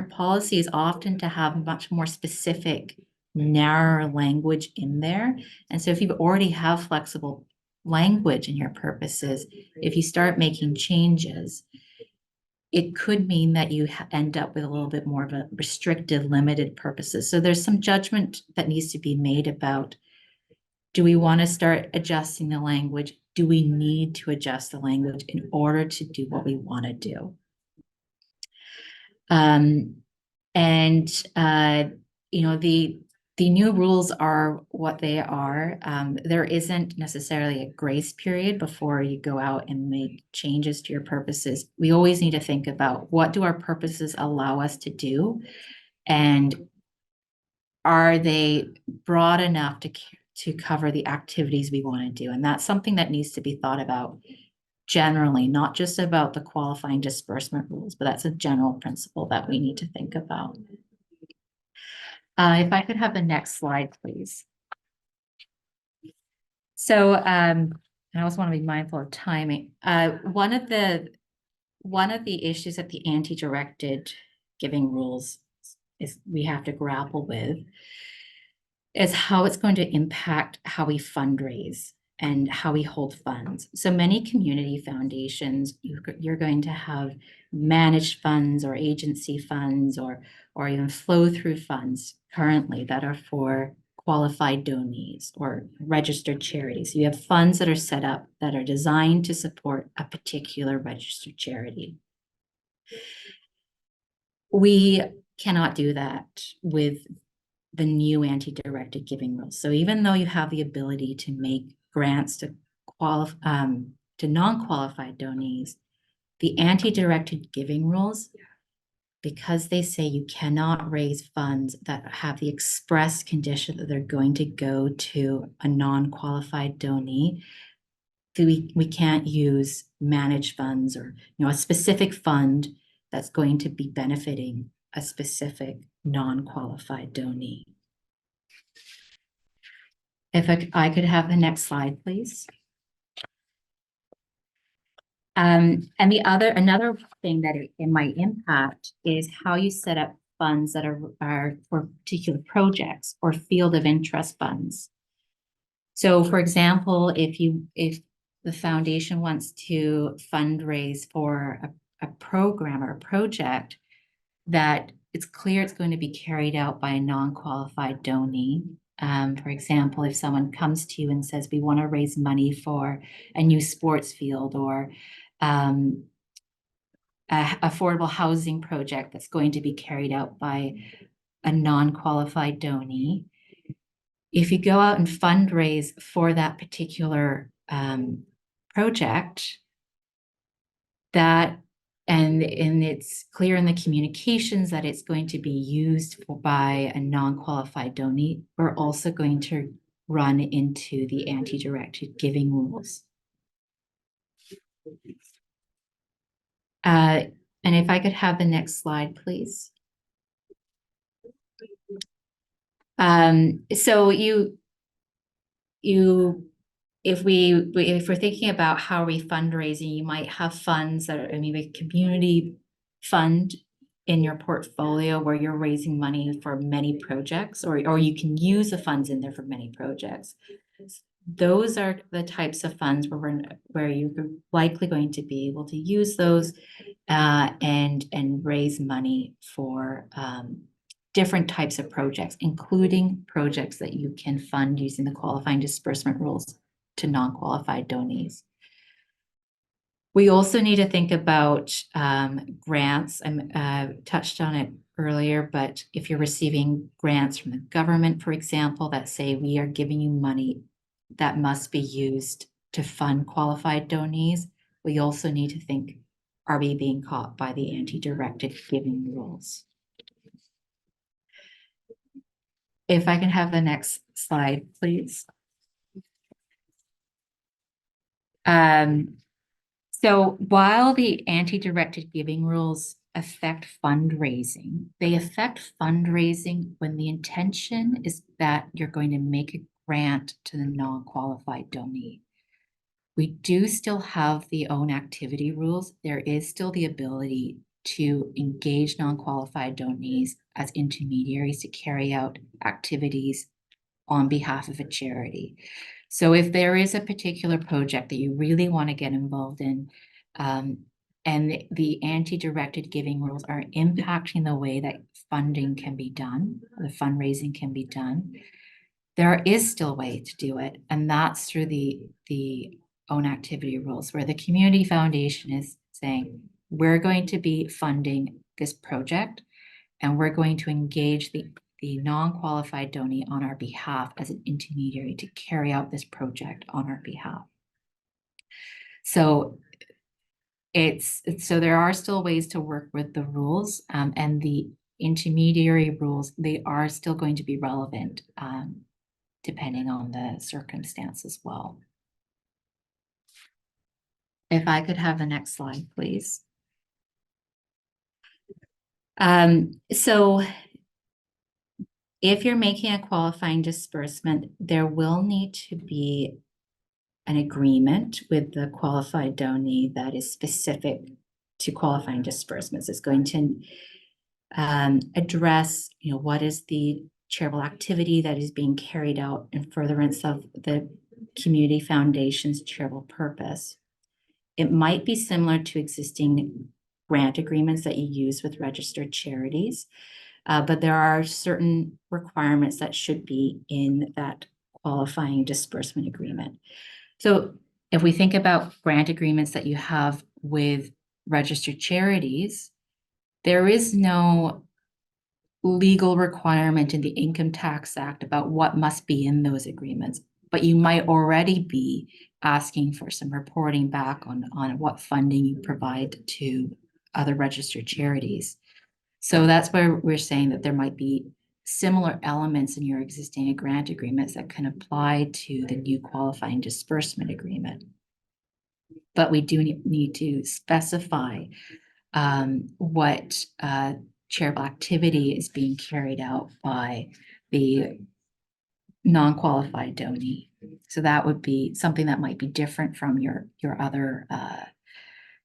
policy is often to have much more specific, narrower language in there. And so if you already have flexible language in your purposes, if you start making changes, it could mean that you end up with a little bit more of a restricted, limited purposes. So there's some judgment that needs to be made about, do we want to start adjusting the language? Do we need to adjust the language in order to do what we want to do? The new rules are what they are. There isn't necessarily a grace period before you go out and make changes to your purposes. We always need to think about, what do our purposes allow us to do? And are they broad enough to cover the activities we want to do? And that's something that needs to be thought about generally, not just about the qualifying disbursement rules, but that's a general principle that we need to think about. If I could have the next slide, please. So I also want to be mindful of timing. One of the issues that the anti-directed giving rules is we have to grapple with is how it's going to impact how we fundraise and how we hold funds. So many community foundations, you're going to have managed funds or agency funds or even flow through funds currently that are for qualified donees or registered charities. You have funds that are set up that are designed to support a particular registered charity. We cannot do that with the new anti-directed giving rules. So even though you have the ability to make grants to non-qualified donees, the anti-directed giving rules, because they say you cannot raise funds that have the express condition that they're going to go to a non-qualified donee, we can't use managed funds or a specific fund that's going to be benefiting a specific non-qualified donee. If I could have the next slide, please. And another thing that it might impact is how you set up funds that are for particular projects or field of interest funds. So for example, if the foundation wants to fundraise for a program or a project that it's clear it's going to be carried out by a non-qualified donee, For example, if someone comes to you and says, we want to raise money for a new sports field or affordable housing project that's going to be carried out by a non-qualified donee. If you go out and fundraise for that particular project, and it's clear in the communications that it's going to be used by a non-qualified donee, we're also going to run into the anti-directed giving rules. And if I could have the next slide, please. So if we're thinking about how we fundraising, you might have funds that are maybe a community fund in your portfolio where you're raising money for many projects, or you can use the funds in there for many projects. Those are the types of funds where you're likely going to be able to use those and raise money for different types of projects, including projects that you can fund using the qualifying disbursement rules to non-qualified donees. We also need to think about grants. I touched on it earlier, but if you're receiving grants from the government, for example, that say we are giving you money that must be used to fund qualified donees, we also need to think, are we being caught by the anti-directed giving rules? If I can have the next slide, please. So while the anti-directed giving rules affect fundraising, they affect fundraising when the intention is that you're going to make a grant to the non-qualified donee. We do still have the own activity rules. There is still the ability to engage non-qualified donees as intermediaries to carry out activities on behalf of a charity. So if there is a particular project that you really want to get involved in, and the anti-directed giving rules are impacting the way that funding can be done, the fundraising can be done, there is still a way to do it. And that's through the own activity rules, where the community foundation is saying, we're going to be funding this project and we're going to engage the non-qualified donee on our behalf as an intermediary to carry out this project on our behalf. So so there are still ways to work with the rules, and the intermediary rules, they are still going to be relevant depending on the circumstance as well. If I could have the next slide, please. So if you're making a qualifying disbursement, there will need to be an agreement with the qualified donee that is specific to qualifying disbursements. It's going to address, what is the charitable activity that is being carried out in furtherance of the community foundation's charitable purpose. It might be similar to existing grant agreements that you use with registered charities, but there are certain requirements that should be in that qualifying disbursement agreement. So if we think about grant agreements that you have with registered charities, there is no legal requirement in the Income Tax Act about what must be in those agreements, but you might already be asking for some reporting back on what funding you provide to other registered charities. So that's where we're saying that there might be similar elements in your existing grant agreements that can apply to the new qualifying disbursement agreement. But we do need to specify what charitable activity is being carried out by the non-qualified donee. So that would be something that might be different from your other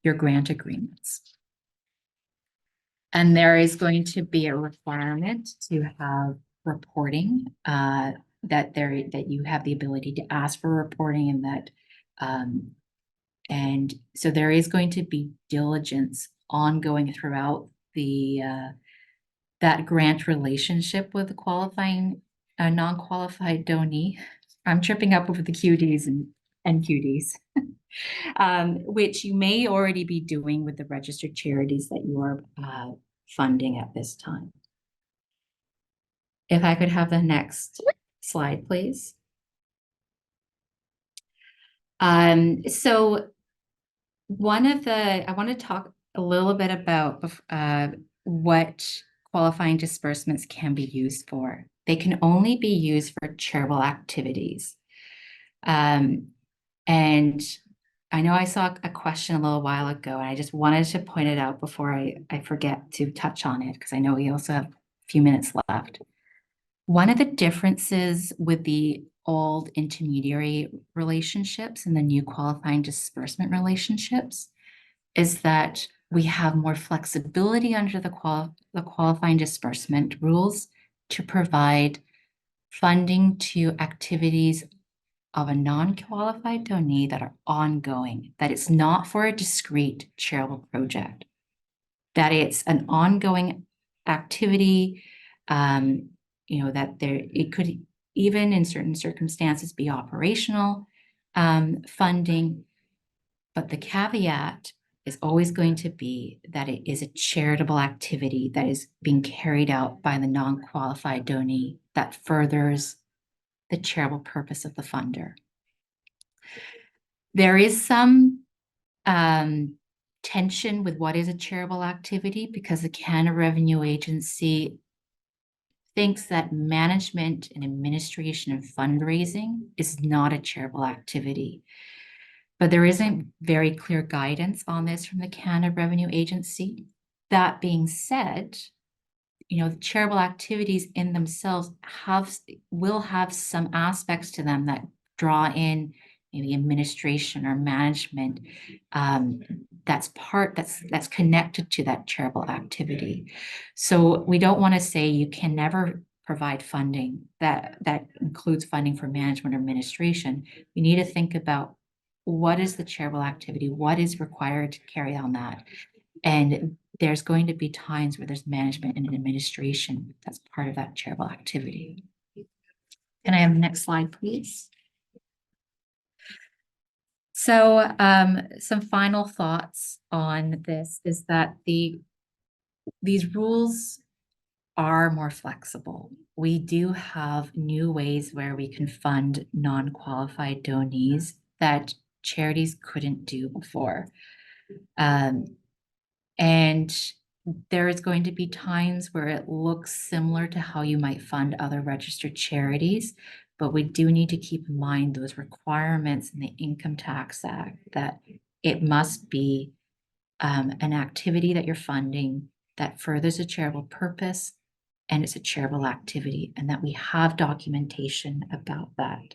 your grant agreements. And there is going to be a requirement to have reporting that you have the ability to ask for reporting, and that and so there is going to be diligence ongoing throughout the that grant relationship with the qualifying a non-qualified donee. I'm tripping up over the QDs and NQDs, which you may already be doing with the registered charities that you are funding at this time. If I could have the next slide, please. So I want to talk a little bit about what qualifying disbursements can be used for. They can only be used for charitable activities. And I know I saw a question a little while ago, and I just wanted to point it out before I forget to touch on it, because I know we also have a few minutes left. One of the differences with the old intermediary relationships and the new qualifying disbursement relationships is that we have more flexibility under the qualifying disbursement rules to provide funding to activities of a non-qualified donee that are ongoing, that it's not for a discrete charitable project, that it's an ongoing activity, that it could even in certain circumstances be operational funding, but the caveat is always going to be that it is a charitable activity that is being carried out by the non-qualified donee that furthers the charitable purpose of the funder. There is some tension with what is a charitable activity, because the Canada Revenue Agency thinks that management and administration and fundraising is not a charitable activity. But there isn't very clear guidance on this from the Canada Revenue Agency. That being said, charitable activities in themselves will have some aspects to them that draw in maybe administration or management that's connected to that charitable activity. So we don't want to say you can never provide funding that includes funding for management or administration. We need to think about what is the charitable activity, what is required to carry on that. And there's going to be times where there's management and administration that's part of that charitable activity. Can I have the next slide, please? So some final thoughts on this is that these rules are more flexible. We do have new ways where we can fund non-qualified donees that charities couldn't do before. And there is going to be times where it looks similar to how you might fund other registered charities, but we do need to keep in mind those requirements in the Income Tax Act, that it must be an activity that you're funding that furthers a charitable purpose, and it's a charitable activity, and that we have documentation about that.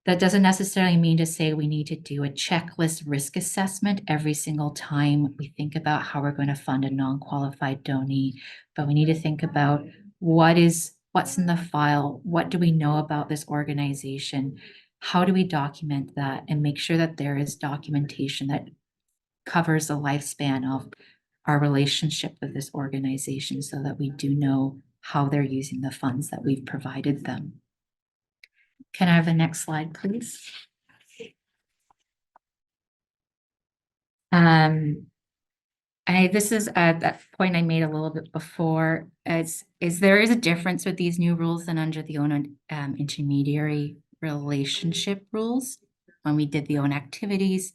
That doesn't necessarily mean to say we need to do a checklist risk assessment every single time we think about how we're going to fund a non-qualified donee, but we need to think about what's in the file, what do we know about this organization, how do we document that, and make sure that there is documentation that covers the lifespan of our relationship with this organization, so that we do know how they're using the funds that we've provided them. Can I have the next slide, please? This is that point I made a little bit before. There is a difference with these new rules than under the own intermediary relationship rules. When we did the own activities,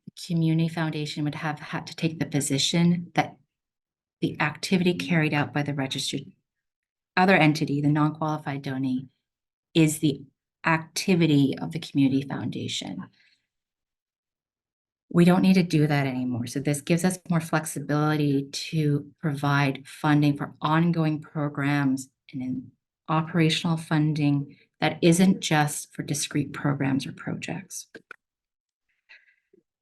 the community foundation would have had to take the position that the activity carried out by the registered other entity, the non-qualified donee, is the activity of the community foundation. We don't need to do that anymore. So this gives us more flexibility to provide funding for ongoing programs and in operational funding that isn't just for discrete programs or projects.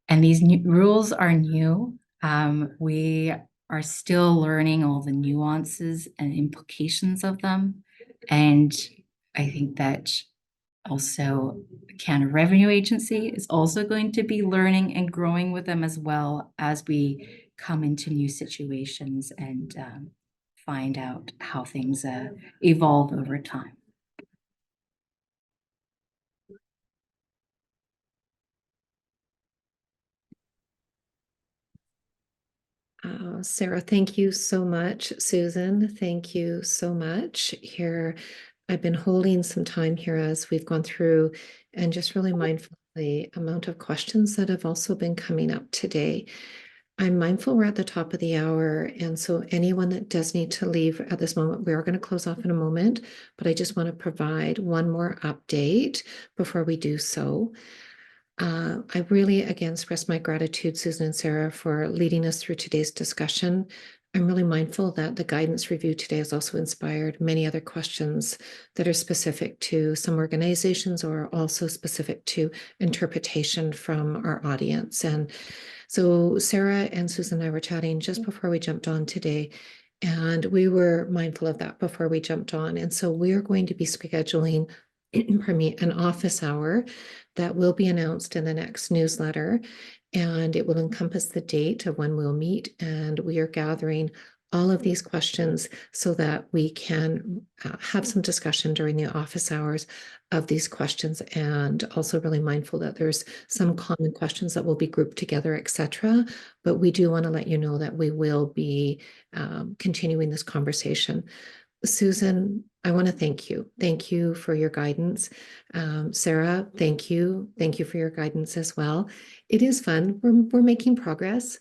And these new rules are new. We are still learning all the nuances and implications of them. And I think that also, the Canada Revenue Agency is also going to be learning and growing with them as well, as we come into new situations and find out how things evolve over time. Sarah, thank you so much. Susan, thank you so much. Here, I've been holding some time here as we've gone through and just really mindful of the amount of questions that have also been coming up today. I'm mindful we're at the top of the hour, and so anyone that does need to leave at this moment, we are going to close off in a moment, but I just want to provide one more update before we do so. I really, again, express my gratitude, Susan and Sarah, for leading us through today's discussion. I'm really mindful that the guidance review today has also inspired many other questions that are specific to some organizations or also specific to interpretation from our audience. And so Sarah and Susan and I were chatting just before we jumped on today, and we were mindful of that before we jumped on. And so we're going to be scheduling, pardon me, an office hour that will be announced in the next newsletter, and it will encompass the date of when we'll meet. And we are gathering all of these questions so that we can have some discussion during the office hours of these questions, and also really mindful that there's some common questions that will be grouped together, etc. But we do want to let you know that we will be continuing this conversation. Susan, I want to thank you. Thank you for your guidance. Sarah, thank you. Thank you for your guidance as well. It is fun. We're making progress.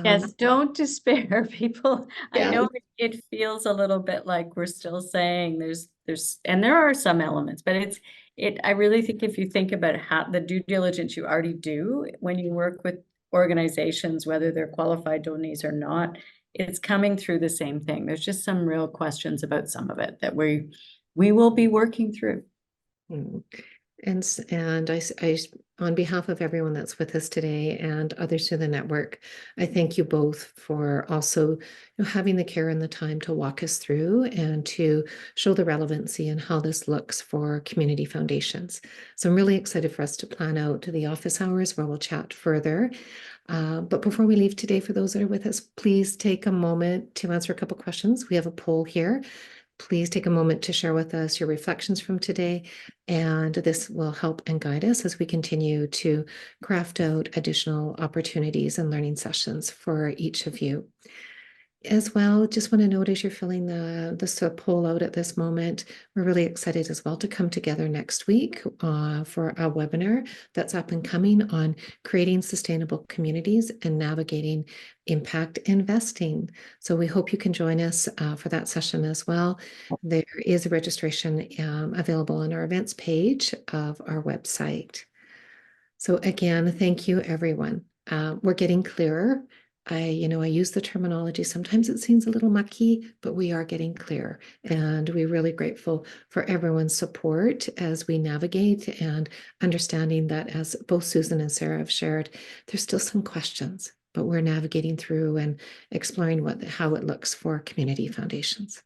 Yes, don't despair, people. I Yeah. know it feels a little bit like we're still saying and there are some elements, but I really think if you think about how the due diligence you already do when you work with organizations, whether they're qualified donees or not, it's coming through the same thing. There's just some real questions about some of it that we will be working through. Mm. And on behalf of everyone that's with us today and others to the network, I thank you both for also having the care and the time to walk us through and to show the relevancy and how this looks for community foundations. So I'm really excited for us to plan out the office hours where we'll chat further. But before we leave today, for those that are with us, please take a moment to answer a couple questions. We have a poll here. Please take a moment to share with us your reflections from today, and this will help and guide us as we continue to craft out additional opportunities and learning sessions for each of you. As well, just want to note as you're filling the poll out at this moment, we're really excited as well to come together next week for a webinar that's up and coming on creating sustainable communities and navigating impact investing. So we hope you can join us for that session as well. There is a registration available on our events page of our website. So again, thank you, everyone. We're getting clearer. I use the terminology. Sometimes it seems a little mucky, but we are getting clear. And we're really grateful for everyone's support as we navigate and understanding that, as both Susan and Sarah have shared, there's still some questions, but we're navigating through and exploring how it looks for community foundations.